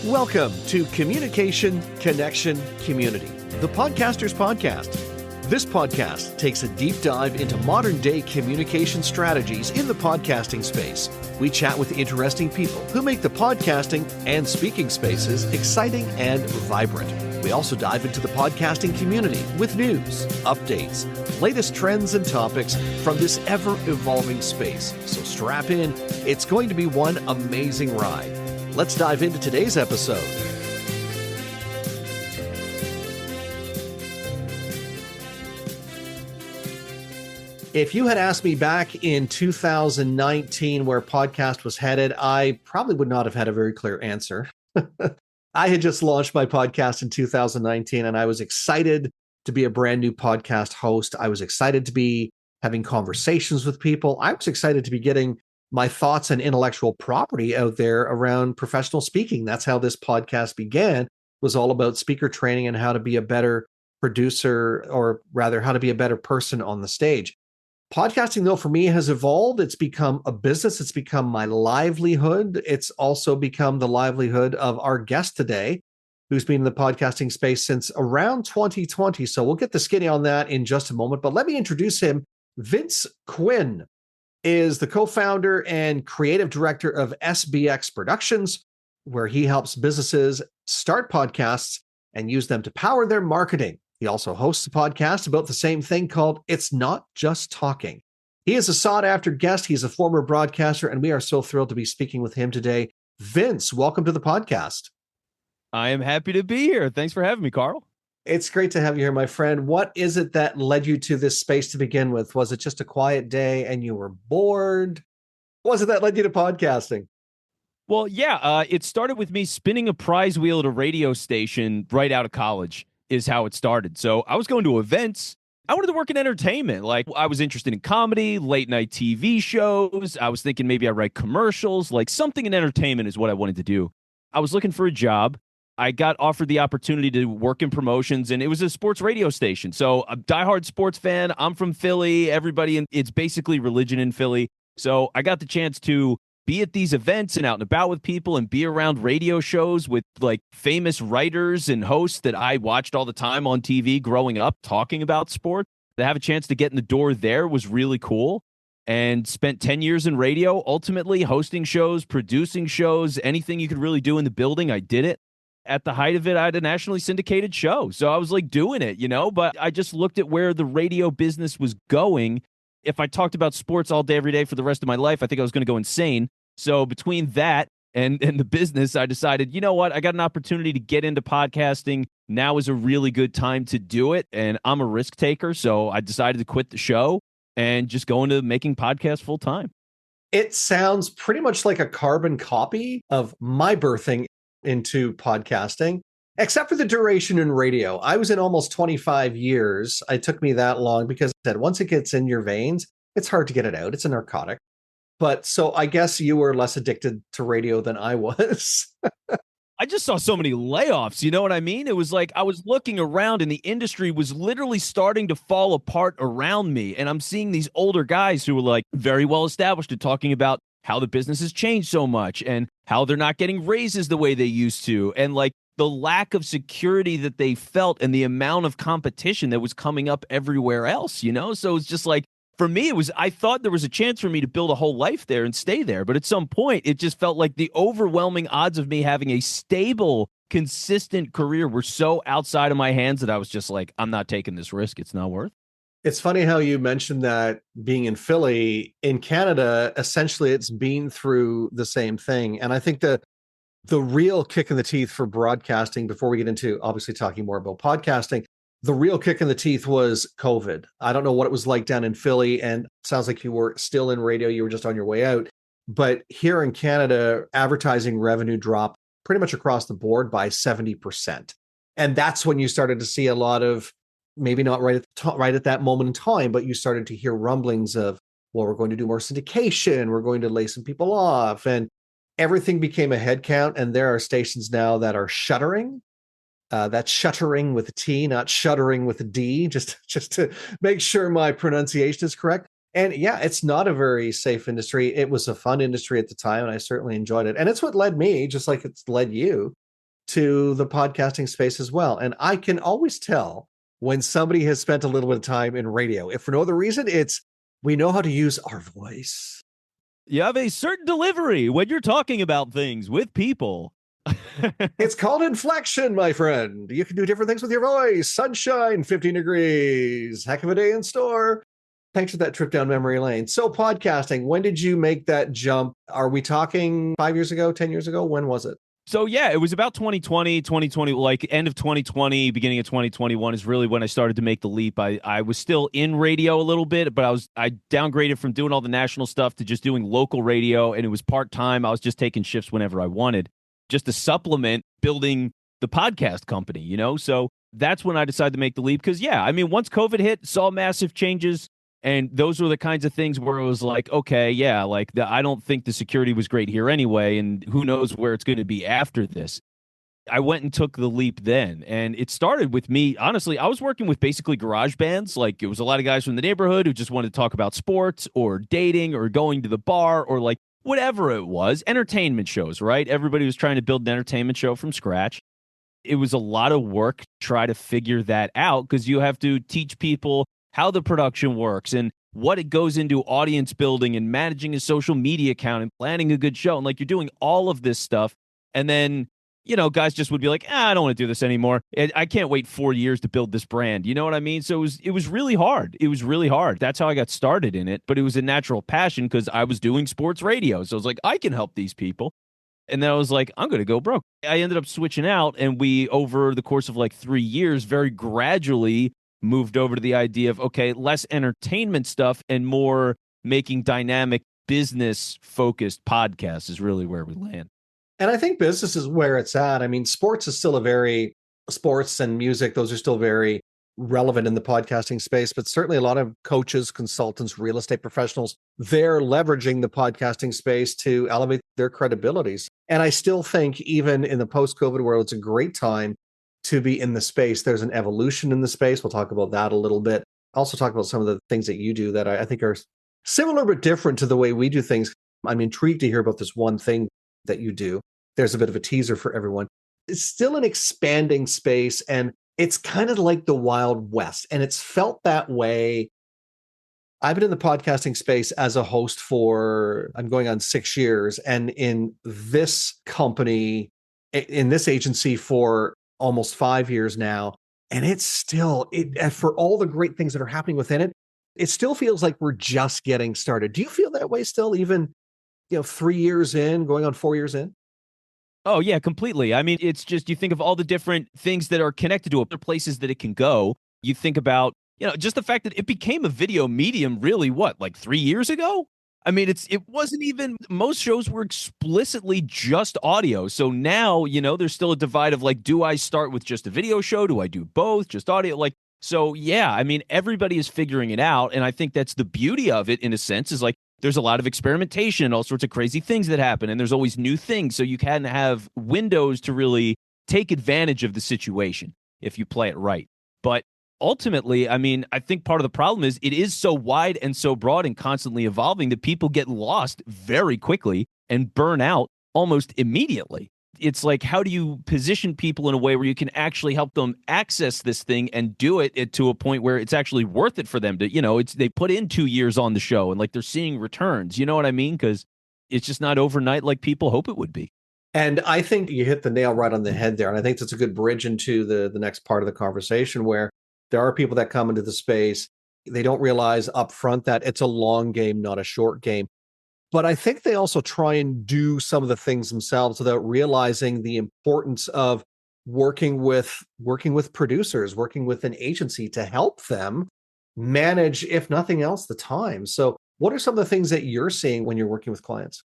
Welcome to Communication, Connection, Community, the Podcaster's Podcast. This podcast takes a deep dive into modern-day communication strategies in the podcasting space. We chat with interesting people who make the podcasting and speaking spaces exciting and vibrant. We also dive into the podcasting community with news, updates, latest trends and topics from this ever-evolving space. So strap in. It's going to be one amazing ride. Let's dive into today's episode. If you had asked me back in 2019 where podcast was headed, I probably would not have had a very clear answer. I had just launched my podcast in 2019, and I was excited to be a brand new podcast host. I was excited to be having conversations with people. I was excited to be getting my thoughts and intellectual property out there around professional speaking. That's how this podcast began, was all about speaker training and how to be a better producer, or rather how to be a better person on the stage. Podcasting, though, for me has evolved. It's become a business. It's become my livelihood. It's also become the livelihood of our guest today, who's been in the podcasting space since around 2020. So we'll get the skinny on that in just a moment. But let me introduce him. Vince Quinn is the co-founder and creative director of SBX Productions, where he helps businesses start podcasts and use them to power their marketing. He also hosts a podcast about the same thing called It's Not Just Talking. He is a sought-after guest. He's a former broadcaster, and we are so thrilled to be speaking with him today. Vince, welcome to the podcast. I am happy to be here. Thanks for having me, Carl. It's great to have you here, my friend. What is it that led you to this space to begin with? Was it just a quiet day and you were bored? What was it that led you to podcasting? Well, yeah, it started with me spinning a prize wheel at a radio station right out of college is how it started. So I was going to events. I wanted to work in entertainment. Like, I was interested in comedy, late night TV shows. I was thinking maybe I write commercials, like something in entertainment is what I wanted to do. I was looking for a job. I got offered the opportunity to work in promotions, and it was a sports radio station. So a diehard sports fan. I'm from Philly. It's basically religion in Philly. So I got the chance to be at these events and out and about with people and be around radio shows with like famous writers and hosts that I watched all the time on TV growing up talking about sport. To have a chance to get in the door there was really cool, and spent 10 years in radio, ultimately hosting shows, producing shows, anything you could really do in the building. I did it. At the height of it, I had a nationally syndicated show. So I was like doing it, but I just looked at where the radio business was going. If I talked about sports all day, every day for the rest of my life, I think I was going to go insane. So between that and the business, I decided, you know what? I got an opportunity to get into podcasting. Now is a really good time to do it. And I'm a risk taker. So I decided to quit the show and just go into making podcasts full time. It sounds pretty much like a carbon copy of my birthing into podcasting, except for the duration in radio. I was in almost 25 years. It took me that long because I said, once it gets in your veins, it's hard to get it out. It's a narcotic. But so I guess you were less addicted to radio than I was. I just saw so many layoffs. You know what I mean? It was like I was looking around and the industry was literally starting to fall apart around me. And I'm seeing these older guys who were like very well established and talking about how the business has changed so much and how they're not getting raises the way they used to. And like the lack of security that they felt and the amount of competition that was coming up everywhere else, So it's just like, for me, I thought there was a chance for me to build a whole life there and stay there. But at some point, it just felt like the overwhelming odds of me having a stable, consistent career were so outside of my hands that I was just like, I'm not taking this risk. It's not worth it. It's funny how you mentioned that being in Philly. In Canada, essentially, it's been through the same thing. And I think the real kick in the teeth for broadcasting, before we get into obviously talking more about podcasting, the real kick in the teeth was COVID. I don't know what it was like down in Philly, and it sounds like you were still in radio. You were just on your way out. But here in Canada, advertising revenue dropped pretty much across the board by 70%. And that's when you started to see a lot of, maybe not right at that moment in time, but you started to hear rumblings of, well, we're going to do more syndication. We're going to lay some people off. And everything became a head count. And there are stations now that are shuttering. That's shuttering with a T, not shuttering with a D, just to make sure my pronunciation is correct. And yeah, it's not a very safe industry. It was a fun industry at the time, and I certainly enjoyed it. And it's what led me, just like it's led you, to the podcasting space as well. And I can always tell when somebody has spent a little bit of time in radio. If for no other reason, it's we know how to use our voice. You have a certain delivery when you're talking about things with people. It's called inflection, my friend. You can do different things with your voice. Sunshine, 15 degrees, heck of a day in store. Thanks for that trip down memory lane. So podcasting, when did you make that jump? Are we talking 5 years ago, 10 years ago? When was it? So yeah, it was about 2020, like end of 2020, beginning of 2021 is really when I started to make the leap. I was still in radio a little bit, but I downgraded from doing all the national stuff to just doing local radio, and it was part-time. I was just taking shifts whenever I wanted, just to supplement building the podcast company, you know? So that's when I decided to make the leap because, yeah, I mean, once COVID hit, saw massive changes, and those were the kinds of things where it was like, okay, yeah, like I don't think the security was great here anyway, and who knows where it's going to be after this. I went and took the leap then, and it started with me. Honestly, I was working with basically garage bands. Like it was a lot of guys from the neighborhood who just wanted to talk about sports or dating or going to the bar or like whatever it was, entertainment shows, right? Everybody was trying to build an entertainment show from scratch. It was a lot of work to try to figure that out because you have to teach people how the production works and what it goes into audience building and managing a social media account and planning a good show. And like you're doing all of this stuff. And then, you know, guys just would be like, I don't want to do this anymore. I can't wait 4 years to build this brand. You know what I mean? So it was really hard. It was really hard. That's how I got started in it. But it was a natural passion because I was doing sports radio. So I was like, I can help these people. And then I was like, I'm going to go broke. I ended up switching out. And we, over the course of like 3 years, very gradually moved over to the idea of, okay, less entertainment stuff and more making dynamic business-focused podcasts is really where we land. And I think business is where it's at. I mean, sports and music, those are still very relevant in the podcasting space, but certainly a lot of coaches, consultants, real estate professionals, they're leveraging the podcasting space to elevate their credibilities. And I still think even in the post-COVID world, it's a great time to be in the space. There's an evolution in the space. We'll talk about that a little bit. Also talk about some of the things that you do that I think are similar but different to the way we do things. I'm intrigued to hear about this one thing that you do. There's a bit of a teaser for everyone. It's still an expanding space, and it's kind of like the Wild West, and it's felt that way. I've been in the podcasting space as a host for, I'm going on 6 years, and in this company, in this agency for almost 5 years now. And it's still, for all the great things that are happening within it, it still feels like we're just getting started. Do you feel that way still, even, 3 years in, going on 4 years in? Oh, yeah, completely. I mean, it's just, you think of all the different things that are connected to it, the places that it can go. You think about, just the fact that it became a video medium really, like 3 years ago? I mean, it wasn't even, most shows were explicitly just audio. So now, there's still a divide of like, do I start with just a video show? Do I do both? Just audio? Like, so yeah, I mean, everybody is figuring it out. And I think that's the beauty of it in a sense is like, there's a lot of experimentation and all sorts of crazy things that happen. And there's always new things. So you can have windows to really take advantage of the situation if you play it right. But ultimately, I mean, I think part of the problem is it is so wide and so broad and constantly evolving that people get lost very quickly and burn out almost immediately. It's like, how do you position people in a way where you can actually help them access this thing and do it to a point where it's actually worth it for them to, they put in 2 years on the show and like they're seeing returns. You know what I mean? Because it's just not overnight like people hope it would be. And I think you hit the nail right on the head there. And I think that's a good bridge into the next part of the conversation where there are people that come into the space. They don't realize up front that it's a long game, not a short game. But I think they also try and do some of the things themselves without realizing the importance of working with producers, working with an agency to help them manage, if nothing else, the time. So what are some of the things that you're seeing when you're working with clients?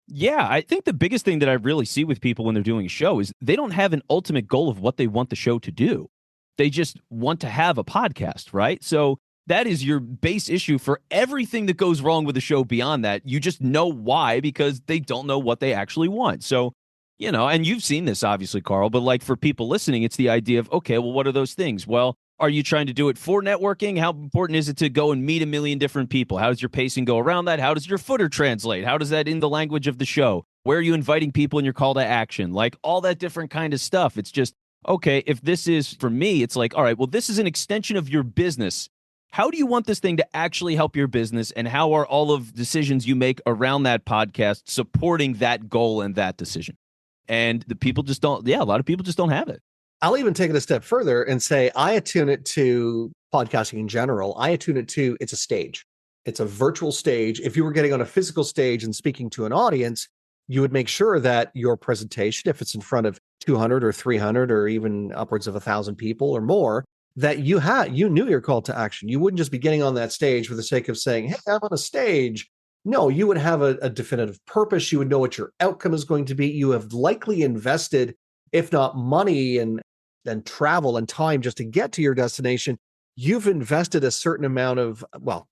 Yeah, I think the biggest thing that I really see with people when they're doing a show is they don't have an ultimate goal of what they want the show to do. They just want to have a podcast, right? So that is your base issue for everything that goes wrong with the show beyond that. You just know why, because they don't know what they actually want. So, and you've seen this obviously, Carl, but like for people listening, it's the idea of, okay, well, what are those things? Well, are you trying to do it for networking? How important is it to go and meet a million different people? How does your pacing go around that? How does your footer translate? How does that in the language of the show? Where are you inviting people in your call to action? Like all that different kind of stuff. It's just, okay, if this is for me, it's like, all right, well, this is an extension of your business. How do you want this thing to actually help your business? And how are all of decisions you make around that podcast supporting that goal and that decision? And the people just don't, a lot of people just don't have it. I'll even take it a step further and say, I attune it to podcasting in general. I attune it to, it's a stage. It's a virtual stage. If you were getting on a physical stage and speaking to an audience, you would make sure that your presentation, if it's in front of 200 or 300 or even upwards of 1,000 people or more, that you knew your call to action. You wouldn't just be getting on that stage for the sake of saying, hey, I'm on a stage. No, you would have a definitive purpose. You would know what your outcome is going to be. You have likely invested, if not money and travel and time just to get to your destination. You've invested a certain amount of,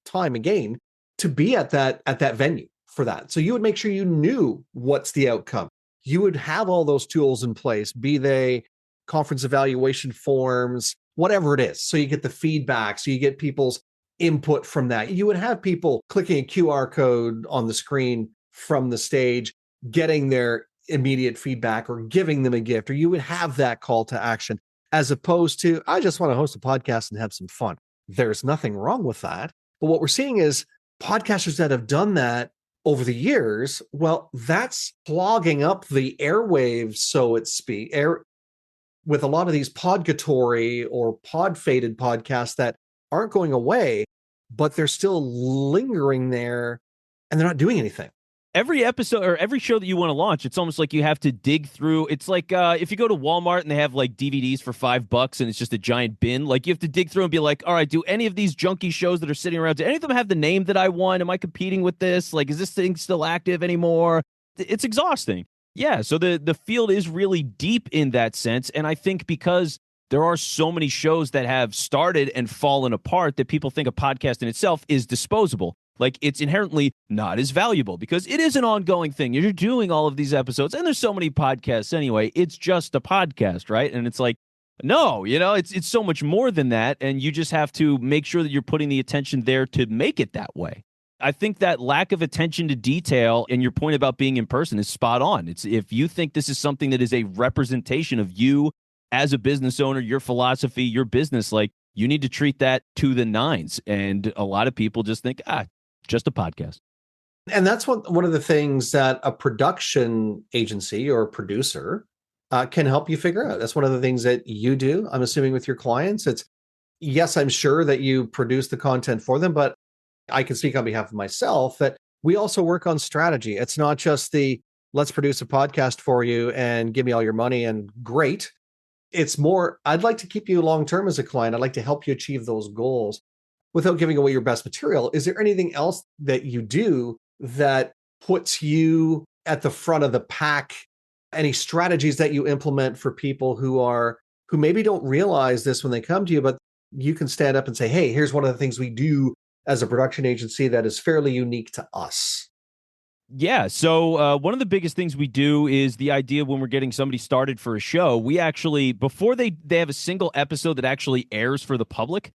time again to be at that venue for that. So you would make sure you knew what's the outcome. You would have all those tools in place, be they conference evaluation forms, whatever it is. So you get the feedback, so you get people's input from that. You would have people clicking a QR code on the screen from the stage, getting their immediate feedback or giving them a gift, or you would have that call to action, as opposed to, I just want to host a podcast and have some fun. There's nothing wrong with that. But what we're seeing is podcasters that have done that over the years, well, that's clogging up the airwaves, so to speak, with a lot of these podgatory or pod-faded podcasts that aren't going away, but they're still lingering there and they're not doing anything. Every episode or every show that you want to launch, it's almost like you have to dig through. It's like if you go to Walmart and they have like DVDs for $5 and it's just a giant bin, like you have to dig through and be like, all right, do any of these junky shows that are sitting around, do any of them have the name that I want? Am I competing with this? Like, is this thing still active anymore? It's exhausting. Yeah, so the field is really deep in that sense. And I think because there are so many shows that have started and fallen apart that people think a podcast in itself is disposable. Like it's inherently not as valuable because it is an ongoing thing. You're doing all of these episodes and there's so many podcasts anyway. It's just a podcast, right? And it's like, no, it's so much more than that. And you just have to make sure that you're putting the attention there to make it that way. I think that lack of attention to detail and your point about being in person is spot on. It's if you think this is something that is a representation of you as a business owner, your philosophy, your business, like you need to treat that to the nines. And a lot of people just think, just a podcast. And that's one of the things that a production agency or producer can help you figure out. That's one of the things that you do, I'm assuming, with your clients. It's, yes, I'm sure that you produce the content for them, but I can speak on behalf of myself that we also work on strategy. It's not just let's produce a podcast for you and give me all your money and great. It's more, I'd like to keep you long-term as a client. I'd like to help you achieve those goals without giving away your best material. Is there anything else that you do that puts you at the front of the pack? Any strategies that you implement for people who maybe don't realize this when they come to you, but you can stand up and say, hey, here's one of the things we do as a production agency that is fairly unique to us? Yeah. So one of the biggest things we do is the idea when we're getting somebody started for a show, we actually, before they have a single episode that actually airs for the public,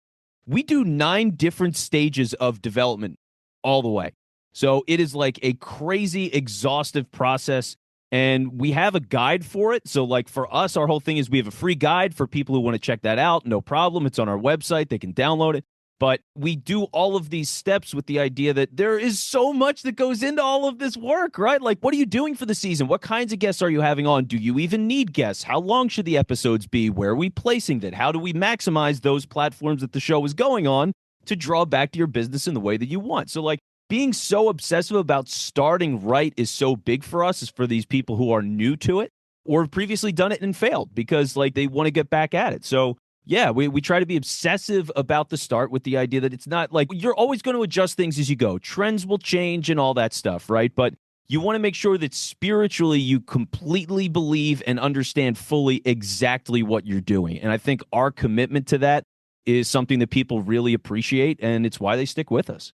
we do 9 different stages of development all the way. So it is like a crazy, exhaustive process. And we have a guide for it. So like for us, our whole thing is we have a free guide for people who want to check that out. No problem. It's on our website. They can download it. But we do all of these steps with the idea that there is so much that goes into all of this work, right? Like, what are you doing for the season? What kinds of guests are you having on? Do you even need guests? How long should the episodes be? Where are we placing that? How do we maximize those platforms that the show is going on to draw back to your business in the way that you want? So, like, being so obsessive about starting right is so big for us, is for these people who are new to it or have previously done it and failed because, like, they want to get back at it. So, yeah, we try to be obsessive about the start with the idea that it's not like you're always going to adjust things as you go. Trends will change and all that stuff, right? But you want to make sure that spiritually you completely believe and understand fully exactly what you're doing. And I think our commitment to that is something that people really appreciate, and it's why they stick with us.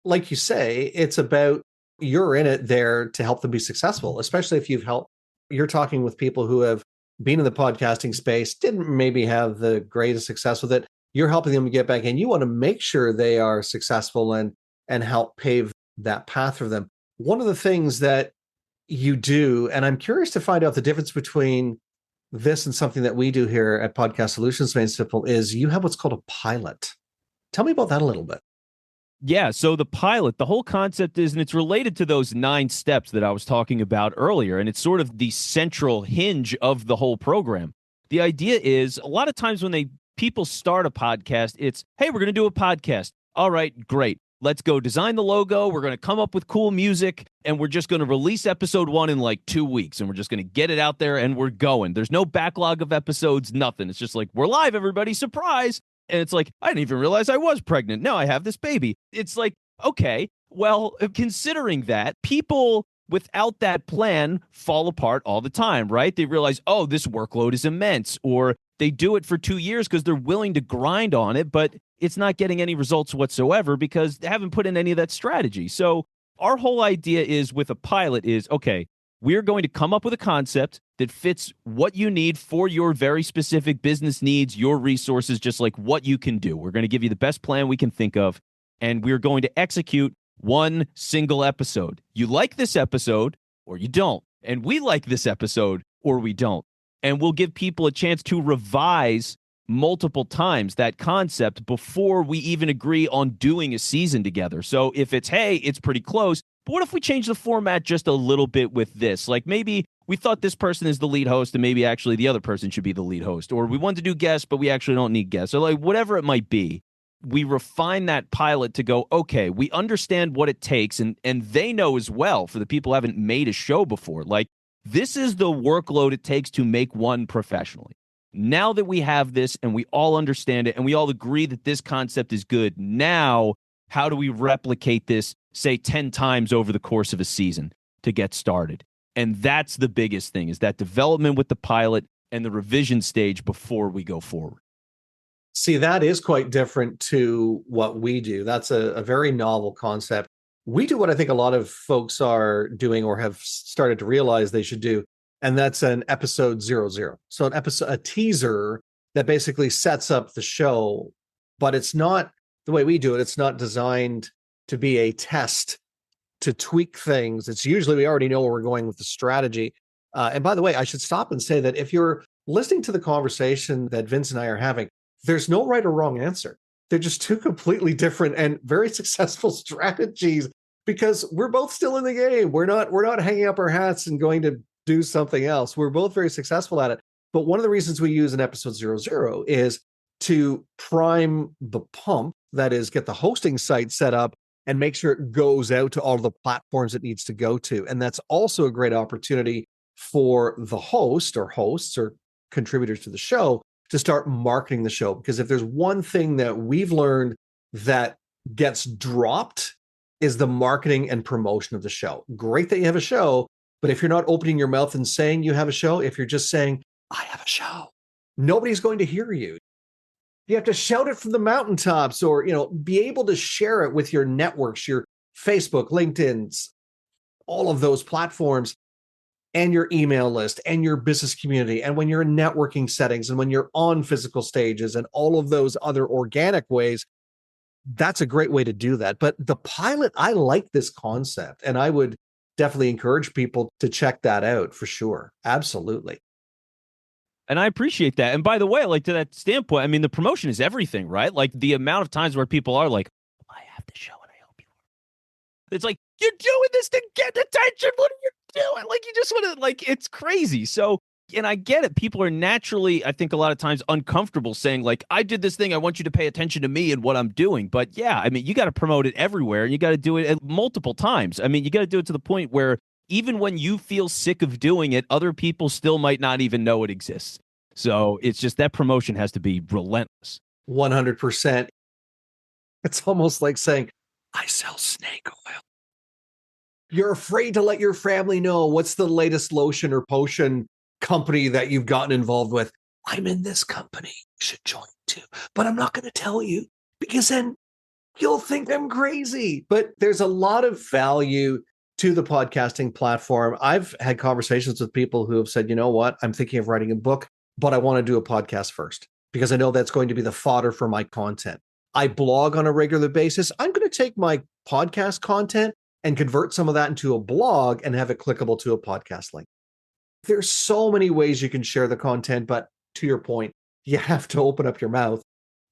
Like you say, it's about you're in it there to help them be successful, especially if you're talking with people who have been in the podcasting space, didn't maybe have the greatest success with it. You're helping them get back in. You want to make sure they are successful and help pave that path for them. One of the things that You do. And I'm curious to find out the difference between this and something that we do here at Podcast Solutions Made Simple is you have what's called a pilot. Tell me about that a little bit. Yeah, so the pilot, the whole concept is, and it's related to those 9 steps that I was talking about earlier, and it's sort of the central hinge of the whole program. The idea is a lot of times when people start a podcast, it's, hey, we're going to do a podcast. All right, great. Let's go design the logo. We're going to come up with cool music, and we're just going to release episode 1 in like 2 weeks, and we're just going to get it out there, and we're going. There's no backlog of episodes, nothing. It's just like, we're live, everybody, surprise. And it's like, I didn't even realize I was pregnant. Now I have this baby. It's like, okay, well, considering that, people without that plan fall apart all the time, right? They realize, oh, this workload is immense, or they do it for 2 years because they're willing to grind on it, but it's not getting any results whatsoever because they haven't put in any of that strategy. So our whole idea is with a pilot is, okay, we're going to come up with a concept that fits what you need for your very specific business needs, your resources, just like what you can do. We're going to give you the best plan we can think of, and we're going to execute one single episode. You like this episode or you don't, and we like this episode or we don't. And we'll give people a chance to revise multiple times that concept before we even agree on doing a season together. So if it's, hey, it's pretty close, but what if we change the format just a little bit with this? Like maybe we thought this person is the lead host and maybe actually the other person should be the lead host, or we want to do guests, but we actually don't need guests, or like whatever it might be. We refine that pilot to go, okay, we understand what it takes, and they know as well, for the people who haven't made a show before, like this is the workload it takes to make one professionally. Now that we have this and we all understand it and we all agree that this concept is good, now how do we replicate this, say, 10 times over the course of a season to get started? And that's the biggest thing, is that development with the pilot and the revision stage before we go forward. See, that is quite different to what we do. That's a very novel concept. We do what I think a lot of folks are doing or have started to realize they should do, and that's an episode 00. So a teaser that basically sets up the show, but it's not the way we do it. It's not designed to be a test to tweak things. It's usually we already know where we're going with the strategy. And by the way, I should stop and say that if you're listening to the conversation that Vince and I are having, there's no right or wrong answer. They're just two completely different and very successful strategies because we're both still in the game. We're not hanging up our hats and going to do something else. We're both very successful at it. But one of the reasons we use an episode 00 is to prime the pump, that is, get the hosting site set up and make sure it goes out to all the platforms it needs to go to. And that's also a great opportunity for the host or hosts or contributors to the show to start marketing the show. Because if there's one thing that we've learned that gets dropped is the marketing and promotion of the show. Great that you have a show, but if you're not opening your mouth and saying you have a show, if you're just saying, I have a show, nobody's going to hear you. You have to shout it from the mountaintops, or, be able to share it with your networks, your Facebook, LinkedIn's, all of those platforms, and your email list and your business community. And when you're in networking settings and when you're on physical stages and all of those other organic ways, that's a great way to do that. But the pilot, I like this concept, and I would definitely encourage people to check that out for sure. Absolutely. And I appreciate that. And by the way, like to that standpoint, I mean, the promotion is everything, right? Like the amount of times where people are like, I have the show and I hope you are. It's like, you're doing this to get attention. What are you doing? Like, you just want to, like, it's crazy. So, and I get it. People are naturally, I think a lot of times uncomfortable saying like, I did this thing. I want you to pay attention to me and what I'm doing. But yeah, I mean, you got to promote it everywhere and you got to do it multiple times. I mean, you got to do it to the point where even when you feel sick of doing it, other people still might not even know it exists. So it's just that promotion has to be relentless. 100%. It's almost like saying, I sell snake oil. You're afraid to let your family know what's the latest lotion or potion company that you've gotten involved with. I'm in this company. You should join too. But I'm not going to tell you because then you'll think I'm crazy. But there's a lot of value to the podcasting platform. I've had conversations with people who have said, you know what, I'm thinking of writing a book, but I want to do a podcast first because I know that's going to be the fodder for my content. I blog on a regular basis. I'm going to take my podcast content and convert some of that into a blog and have it clickable to a podcast link. There's so many ways you can share the content, but to your point, you have to open up your mouth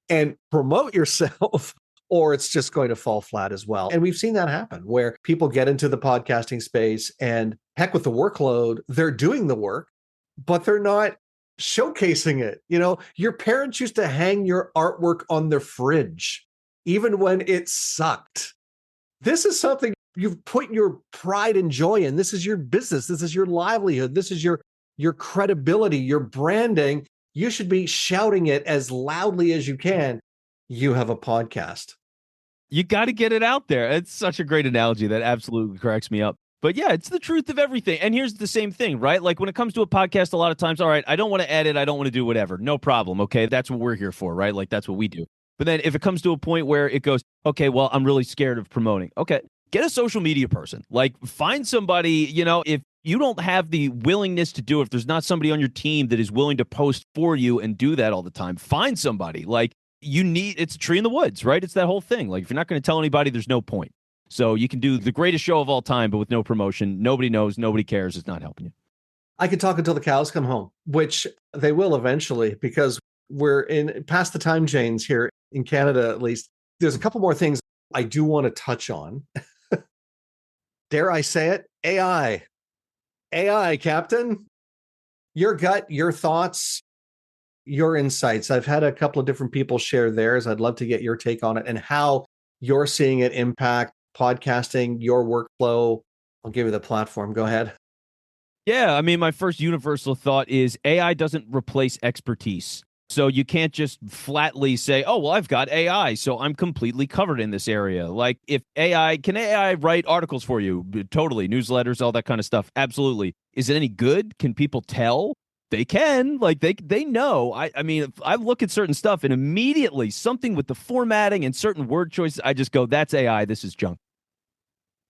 and promote yourself or it's just going to fall flat as well. And we've seen that happen where people get into the podcasting space and heck with the workload, they're doing the work, but they're not showcasing it. You know, your parents used to hang your artwork on their fridge, even when it sucked. This is something you've put your pride and joy in. This is your business. This is your livelihood. This is your credibility, your branding. You should be shouting it as loudly as you can. You have a podcast. You got to get it out there. It's such a great analogy that absolutely cracks me up. But yeah, it's the truth of everything. And here's the same thing, right? Like when it comes to a podcast, a lot of times, all right, I don't want to edit. I don't want to do whatever. No problem. Okay. That's what we're here for, right? Like that's what we do. But then if it comes to a point where it goes, okay, well, I'm really scared of promoting. Okay. Get a social media person. Like find somebody, you know, if you don't have the willingness to do it, if there's not somebody on your team that is willing to post for you and do that all the time, find somebody. Like it's a tree in the woods, right? It's that whole thing. Like if you're not going to tell anybody, there's no point. So you can do the greatest show of all time, but with no promotion, nobody knows, nobody cares. It's not helping you. I could talk until the cows come home, which they will eventually, because we're in past the time chains here in Canada, at least. There's a couple more things I do want to touch on. Dare I say it? AI. AI, Captain. Your gut, your thoughts, your insights. I've had a couple of different people share theirs. I'd love to get your take on it and how you're seeing it impact podcasting, your workflow. I'll give you the platform. Go ahead. Yeah, I mean, my first universal thought is AI doesn't replace expertise. So you can't just flatly say, oh, well, I've got AI, so I'm completely covered in this area. Like can AI write articles for you? Totally. Newsletters, all that kind of stuff. Absolutely. Is it any good? Can people tell? They can. Like they know. I mean, I look at certain stuff and immediately something with the formatting and certain word choices, I just go, that's AI. This is junk.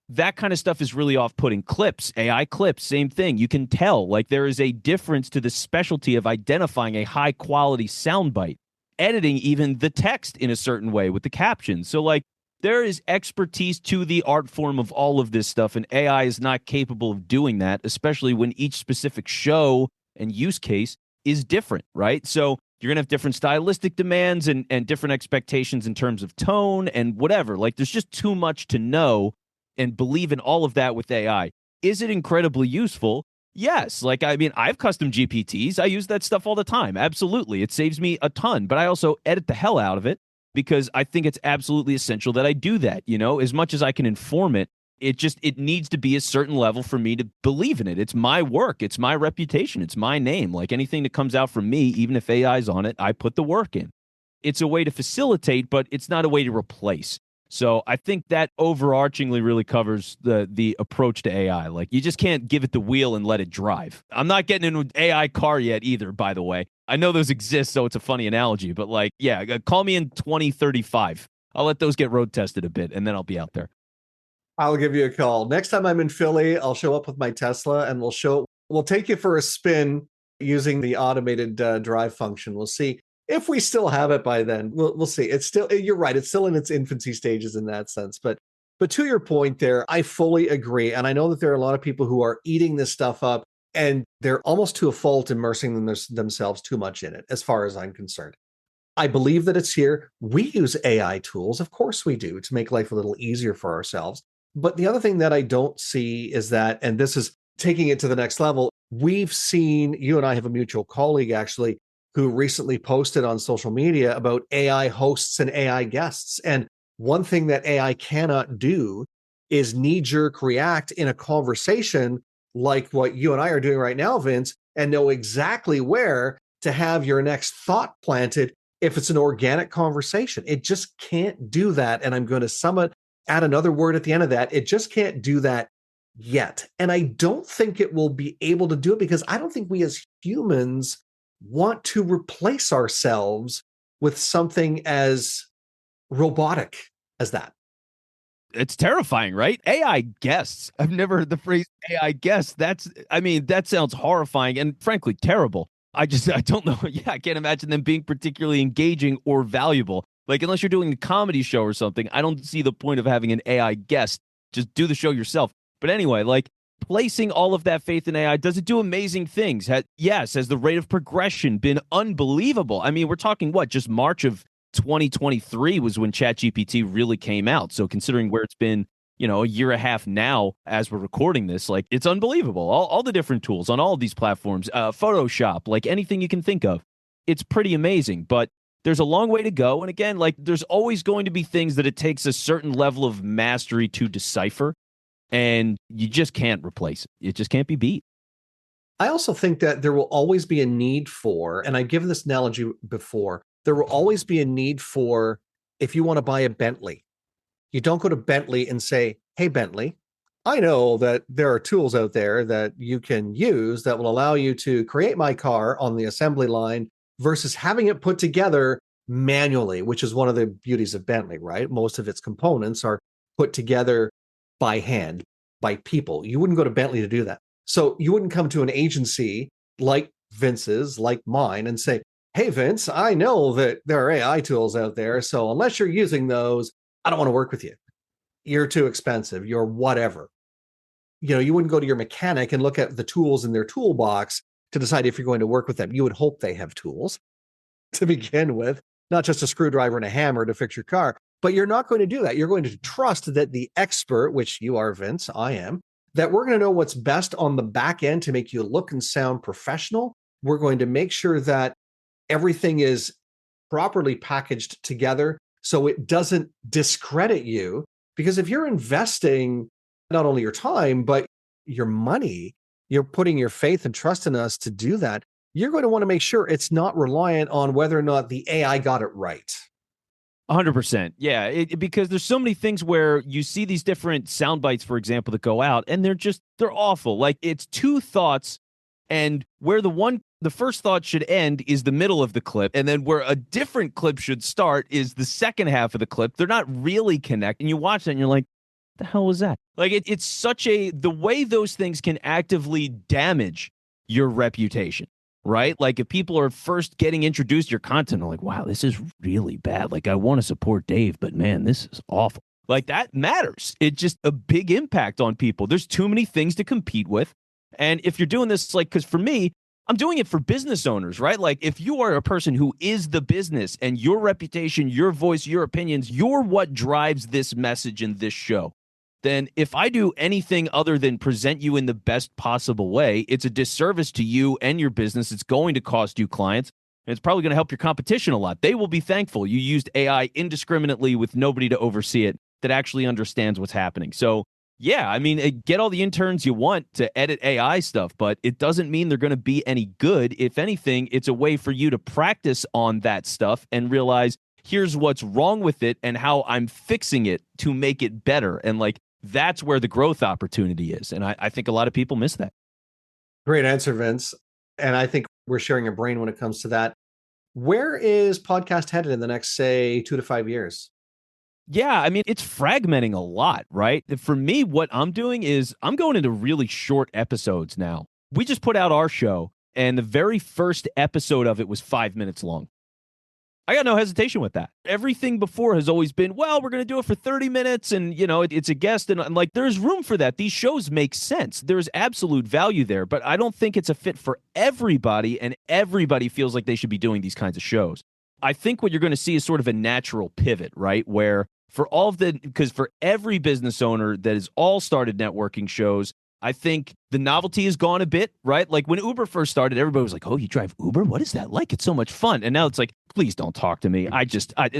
That kind of stuff is really off-putting. Clips, AI clips, same thing. You can tell, like there is a difference to the specialty of identifying a high-quality soundbite, editing even the text in a certain way with the captions. So like there is expertise to the art form of all of this stuff, and AI is not capable of doing that, especially when each specific show and use case is different, right? So you're going to have different stylistic demands and different expectations in terms of tone and whatever. Like there's just too much to know and believe in all of that with AI. Is it incredibly useful? Yes. Like, I mean, I have custom GPTs. I use that stuff all the time. Absolutely. It saves me a ton, but I also edit the hell out of it because I think it's absolutely essential that I do that. You know, as much as I can inform it, it needs to be a certain level for me to believe in it. It's my work. It's my reputation. It's my name. Like anything that comes out from me, even if AI's on it, I put the work in. It's a way to facilitate, but it's not a way to replace. So I think that overarchingly really covers the approach to AI. Like you just can't give it the wheel and let it drive. I'm not getting in an AI car yet either, by the way. I know those exist, so it's a funny analogy. But like, yeah, call me in 2035. I'll let those get road tested a bit, and then I'll be out there. I'll give you a call. Next time I'm in Philly, I'll show up with my Tesla, and we'll take you for a spin using the automated drive function. We'll see. If we still have it by then, we'll see. It's still, you're right. It's still in its infancy stages in that sense. But to your point there, I fully agree. And I know that there are a lot of people who are eating this stuff up and they're almost to a fault immersing themselves too much in it, as far as I'm concerned. I believe that it's here. We use AI tools. Of course we do, to make life a little easier for ourselves. But the other thing that I don't see is that, and this is taking it to the next level, we've seen, you and I have a mutual colleague actually, who recently posted on social media about AI hosts and AI guests. And one thing that AI cannot do is knee-jerk react in a conversation like what you and I are doing right now, Vince, and know exactly where to have your next thought planted if it's an organic conversation. It just can't do that. And I'm going to add another word at the end of that. It just can't do that yet. And I don't think it will be able to do it because I don't think we as humans want to replace ourselves with something as robotic as that. It's terrifying, right? AI guests. I've never heard the phrase AI guests. That sounds horrifying and frankly terrible. I don't know. Yeah, I can't imagine them being particularly engaging or valuable. Like, unless you're doing a comedy show or something, I don't see the point of having an AI guest just do the show yourself. But anyway, like placing all of that faith in AI, does it do amazing things? Yes. Has the rate of progression been unbelievable? I mean, we're talking just March of 2023 was when ChatGPT really came out. So considering where it's been, a year and a half now as we're recording this, like it's unbelievable. All the different tools on all of these platforms, Photoshop, like anything you can think of. It's pretty amazing, but there's a long way to go. And again, like there's always going to be things that it takes a certain level of mastery to decipher, and you just can't replace it. It just can't be beat. I also think that there will always be a need for, and I've given this analogy before, there will always be a need for, if you want to buy a Bentley, you don't go to Bentley and say, hey, Bentley, I know that there are tools out there that you can use that will allow you to create my car on the assembly line versus having it put together manually, which is one of the beauties of Bentley, right? Most of its components are put together by hand, by people. You wouldn't go to Bentley to do that. So you wouldn't come to an agency like Vince's, like mine, and say, hey, Vince, I know that there are AI tools out there. So unless you're using those, I don't want to work with you. You're too expensive. You're whatever. You wouldn't go to your mechanic and look at the tools in their toolbox to decide if you're going to work with them. You would hope they have tools to begin with, not just a screwdriver and a hammer to fix your car. But you're not going to do that. You're going to trust that the expert, which you are, Vince, I am, that we're going to know what's best on the back end to make you look and sound professional. We're going to make sure that everything is properly packaged together so it doesn't discredit you. Because if you're investing not only your time, but your money, you're putting your faith and trust in us to do that, you're going to want to make sure it's not reliant on whether or not the AI got it right. 100%. Yeah, because there's so many things where you see these different sound bites, for example, that go out, and they're awful. Like it's two thoughts, and where the first thought should end is the middle of the clip, and then where a different clip should start is the second half of the clip. They're not really connected. And you watch that and you're like, the hell was that? Like it's such the way those things can actively damage your reputation. Right? Like if people are first getting introduced to your content, they're like, wow, this is really bad. Like I want to support Dave, but man, this is awful. Like that matters. It's just a big impact on people. There's too many things to compete with. And if you're doing this, like, because for me, I'm doing it for business owners, right? Like if you are a person who is the business and your reputation, your voice, your opinions, you're what drives this message in this show. Then if I do anything other than present you in the best possible way, it's a disservice to you and your business. It's going to cost you clients, and it's probably going to help your competition a lot. They will be thankful you used AI indiscriminately with nobody to oversee it that actually understands what's happening. So, yeah, I mean, get all the interns you want to edit AI stuff, but it doesn't mean they're going to be any good. If anything, it's a way for you to practice on that stuff and realize here's what's wrong with it and how I'm fixing it to make it better. And like, that's where the growth opportunity is. And I think a lot of people miss that. Great answer, Vince. And I think we're sharing a brain when it comes to that. Where is podcast headed in the next, say, 2 to 5 years? Yeah, I mean, it's fragmenting a lot, right? For me, what I'm doing is I'm going into really short episodes now. We just put out our show, and the very first episode of it was 5 minutes long. I got no hesitation with that. Everything before has always been, well, we're going to do it for 30 minutes and, it's a guest. And like, there's room for that. These shows make sense. There's absolute value there, but I don't think it's a fit for everybody. And everybody feels like they should be doing these kinds of shows. I think what you're going to see is sort of a natural pivot, right? Where because for every business owner that has all started networking shows, I think the novelty has gone a bit, right? Like when Uber first started, everybody was like, oh, you drive Uber? What is that like? It's so much fun. And now it's like, please don't talk to me.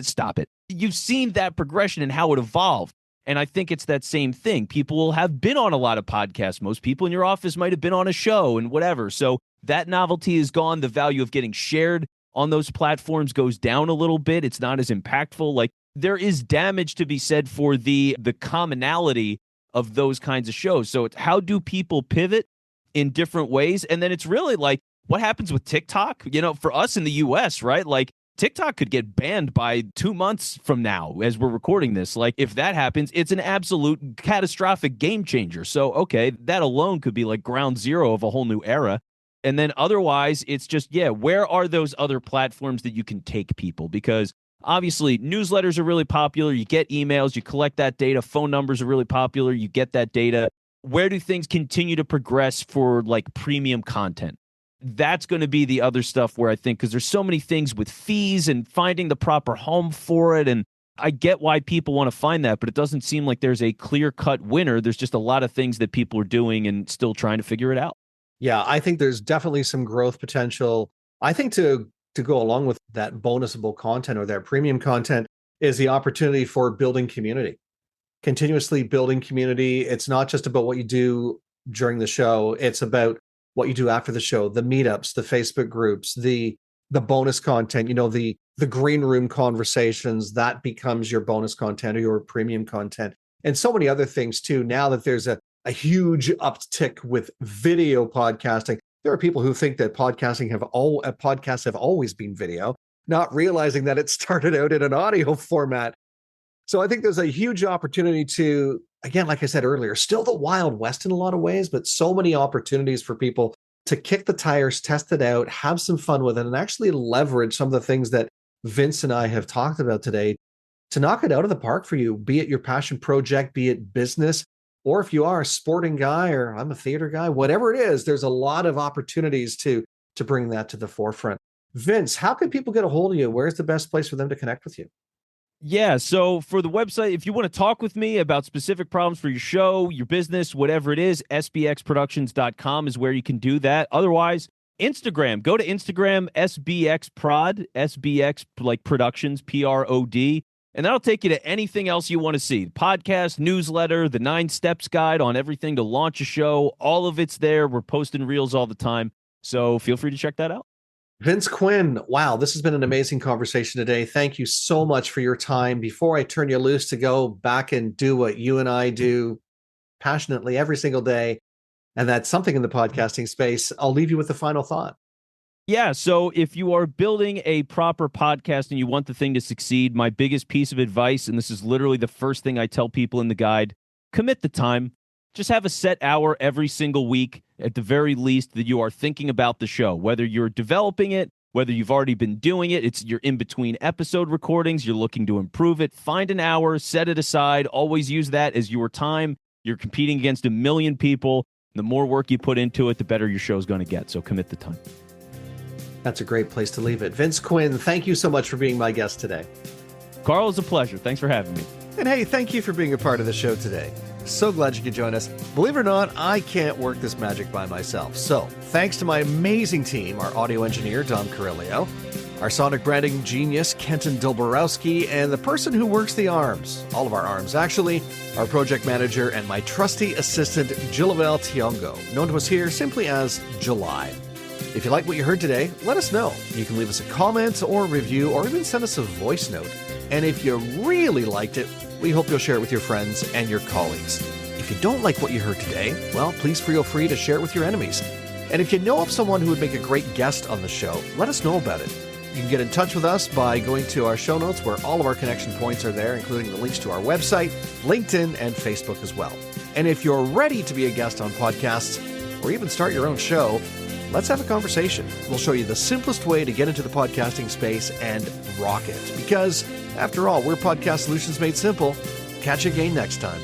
Stop it. You've seen that progression and how it evolved. And I think it's that same thing. People will have been on a lot of podcasts. Most people in your office might have been on a show and whatever. So that novelty is gone. The value of getting shared on those platforms goes down a little bit. It's not as impactful. Like there is damage to be said for the commonality of those kinds of shows. So it's how do people pivot in different ways? And then it's really like what happens with TikTok, for us in the US, right? Like TikTok could get banned by 2 months from now as we're recording this. Like if that happens, it's an absolute catastrophic game changer. So, okay, that alone could be like ground zero of a whole new era. And then otherwise it's just, where are those other platforms that you can take people? Because Obviously, newsletters are really popular. You get emails, you collect that data. Phone numbers are really popular. You get that data. Where do things continue to progress for like premium content? That's going to be the other stuff where I think, because there's so many things with fees and finding the proper home for it. And I get why people want to find that, but it doesn't seem like there's a clear-cut winner. There's just a lot of things that people are doing and still trying to figure it out. Yeah, I think there's definitely some growth potential. I think to go along with that bonusable content or that premium content is the opportunity for building community, continuously building community. It's not just about what you do during the show. It's about what you do after the show, the meetups, the Facebook groups, the bonus content, the green room conversations, that becomes your bonus content or your premium content. And so many other things too. Now that there's a huge uptick with video podcasting, there are people who think that podcasts have always been video, not realizing that it started out in an audio format. So I think there's a huge opportunity to, again, like I said earlier, still the Wild West in a lot of ways, but so many opportunities for people to kick the tires, test it out, have some fun with it, and actually leverage some of the things that Vince and I have talked about today to knock it out of the park for you, be it your passion project, be it business, or if you are a sporting guy or I'm a theater guy, whatever it is, there's a lot of opportunities to bring that to the forefront. Vince, how can people get a hold of you? Where's the best place for them to connect with you? Yeah, so for the website, if you want to talk with me about specific problems for your show, your business, whatever it is, sbxproductions.com is where you can do that. Otherwise, Instagram, go to Instagram, SBX like Productions, PROD, and that'll take you to anything else you want to see. Podcast, newsletter, the 9 steps guide on everything to launch a show. All of it's there. We're posting reels all the time. So feel free to check that out. Vince Quinn, wow, this has been an amazing conversation today. Thank you so much for your time. Before I turn you loose to go back and do what you and I do passionately every single day, and that's something in the podcasting space, I'll leave you with the final thought. Yeah, so if you are building a proper podcast and you want the thing to succeed, my biggest piece of advice, and this is literally the first thing I tell people in the guide, commit the time. Just have a set hour every single week, at the very least, that you are thinking about the show, whether you're developing it, whether you've already been doing it, you're in between episode recordings, you're looking to improve it. Find an hour, set it aside, always use that as your time. You're competing against a million people. The more work you put into it, the better your show's going to get. So commit the time. That's a great place to leave it. Vince Quinn, thank you so much for being my guest today. Carl, it's a pleasure. Thanks for having me. And hey, thank you for being a part of the show today. So glad you could join us. Believe it or not, I can't work this magic by myself. So thanks to my amazing team, our audio engineer, Dom Carillio, our sonic branding genius, Kenton Dilborowski, and the person who works the arms, all of our arms actually, our project manager and my trusty assistant, Jillavel Tiongo, known to us here simply as July. If you like what you heard today, let us know. You can leave us a comment or review or even send us a voice note. And if you really liked it, we hope you'll share it with your friends and your colleagues. If you don't like what you heard today, well, please feel free to share it with your enemies. And if you know of someone who would make a great guest on the show, let us know about it. You can get in touch with us by going to our show notes where all of our connection points are there, including the links to our website, LinkedIn, and Facebook as well. And if you're ready to be a guest on podcasts or even start your own show, let's have a conversation. We'll show you the simplest way to get into the podcasting space and rock it. Because, after all, we're Podcast Solutions Made Simple. Catch you again next time.